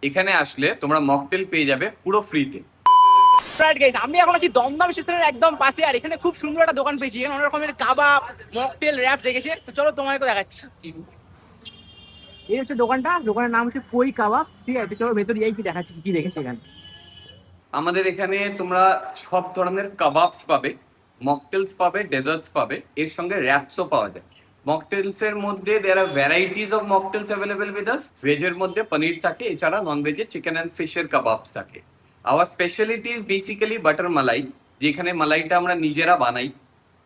এখানে আসলে তোমরা মকটেল পেয়ে যাবে পুরো ফ্রিতে। রাইট গাইস, আমি এখন আছি দমদম স্টেশনের একদম পাশে, আর এখানে খুব সুন্দর একটা দোকান পেয়েছি। এখানে অনেক রকমের কাবাব, মকটেল, র‍্যাপ রেখেছে। তো চলো তোমাদেরকে দেখাচ্ছি। এই হচ্ছে দোকানটা, দোকানের নাম হচ্ছে কই কাবাব। ঠিক আছে, চলো ভেতরে যাই, কি দেখাচ্ছি কি রেখেছে এখানে। আমাদের এখানে তোমরা সব ধরনের কাবাবস পাবে, মকটেলস পাবে, ডেজার্টস পাবে, এর সঙ্গে র‍্যাপসও পাওয়া যায়। মকটেলস এর মধ্যে there are varieties of mocktails available with us. ভেজের মধ্যে পনির থাকে, এছাড়া নন ভেজে চিকেন অ্যান্ড ফিশের কাবাবস থাকে। Our speciality is basically butter malai, যেখানে মালাইটা আমরা নিজেরা বানাই।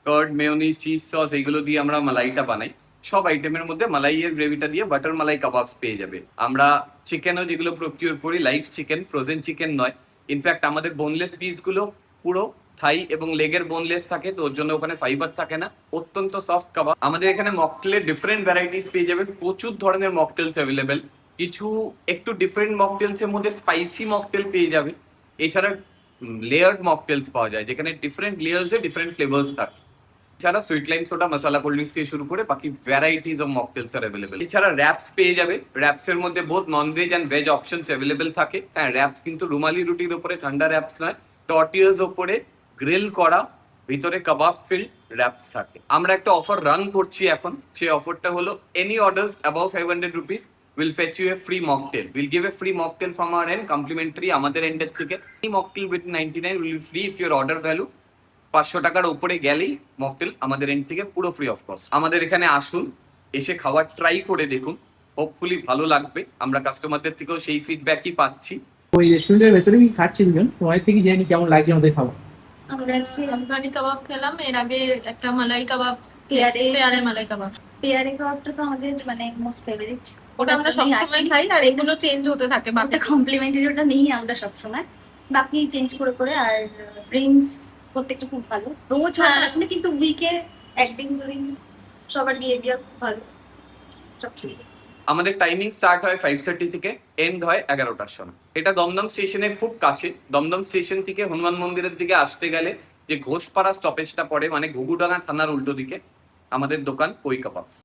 কার্ড, মেয়োনিজ, চিজ সস এগুলো দিয়ে আমরা মালাইটা বানাই। সব আইটেমের মধ্যে মালাইয়ের গ্রেভিটা দিয়ে বাটার মালাই কাবাবস পেয়ে যাবে। আমরা চিকেনও যেগুলো প্রকিউর করি, লাইভ চিকেন, ফ্রোজেন চিকেন নয়। ইনফ্যাক্ট আমাদের বোনলেস পিসগুলো পুরো থাই এবং লেগের বোনলেস থাকে, তো ওর জন্য ওখানে ফাইবার থাকে না। অত্যন্ত সফট কাবাব। আমাদের এখানে মকটেলের ডিফারেন্ট ভ্যারাইটিস পেয়ে যাবে, প্রচুর ধরনের মকটেলস অ্যাভেলেবেল। কিছু একটু ডিফারেন্ট মকটেলস এর মধ্যে স্পাইসি মকটেল পেয়ে যাবে। এছাড়া লেয়ার্ড মকটেলস পাওয়া যায়, যেখানে ডিফারেন্ট লেয়ার্সে ডিফারেন্ট ফ্লেভার্স থাকে। এছাড়া sweet lime soda, masala cold drinks থেকে শুরু করে বাকি ভ্যারাইটিস অফ মকটেলস আর অ্যাভেলেবেল। এছাড়া র‍্যাপস পেয়ে যাবে। র‍্যাপস এর মধ্যে both non veg and veg options available থাকে। হ্যাঁ, র‍্যাপস কিন্তু রুমালি রুটির উপরে ঠান্ডা র‍্যাপস নয়, টর্টিয়াস ওপরে গ্রিল করা, ভিতরে কাবাব ফিল্ড র‍্যাপস থাকে। আমরা একটা অফার রান করছি এখন। সেই অফারটা হলো any orders above 500 rupees will fetch you a free mocktail. We'll give a free mocktail from our end, complimentary আমাদের এন্ডের থেকে। Any mocktail with 99 will be free if your order value 500 টাকার উপরে গেলেই মকটেল আমাদের এন্ড থেকে পুরো free of cost. আমাদের এখানে আসুন, এসে খাবার ট্রাই করে দেখুন, হোপফুলি ভালো লাগবে। আমরা কাস্টমারদের থেকেও সেই ফিডব্যাকই পাচ্ছি। ওই রেস্টুরেন্টের ভেতরে কি খাচ্ছি দুজন, তোমাদের থেকে জেনে নিই কেমন লাগছে আমাদের খাবার। আমরা আজকে আফগানি কাবাব খেলাম, এর আগে একটা মালাই কাবাব, পেয়ারে পেয়ারে মালাই কাবাব। পেয়ারে কাবাবটা তো আমাদের মানে মোস্ট ফেভারিট। ওটা আমরা সবসময় খাই, আর এগুলো চেঞ্জ হতে থাকে। ওটা কমপ্লিমেন্টারি, ওটা নেই আমরা সবসময়, বাকি চেঞ্জ করে করে। আর ড্রিঙ্কস প্রত্যেকটা খুব ভালো, রোজ হয় না আসলে, কিন্তু উইকে একদিন দুদিন সবার বিহেভিয়ার খুব ভালো, সব ঠিক। আমাদের টাইমিং স্টার্ট হয় 5:30 থেকে, এন্ড হয় 11টার সময়। এটা দমদম স্টেশনের খুব কাছে। দমদম স্টেশন থেকে হনুমান মন্দিরের দিকে আসতে গেলে যে ঘোষপাড়া স্টপেজটা পড়ে, মানে ঘুঘুডাঙ্গা থানার উল্টো দিকে, আমাদের দোকান কই কাবাবস।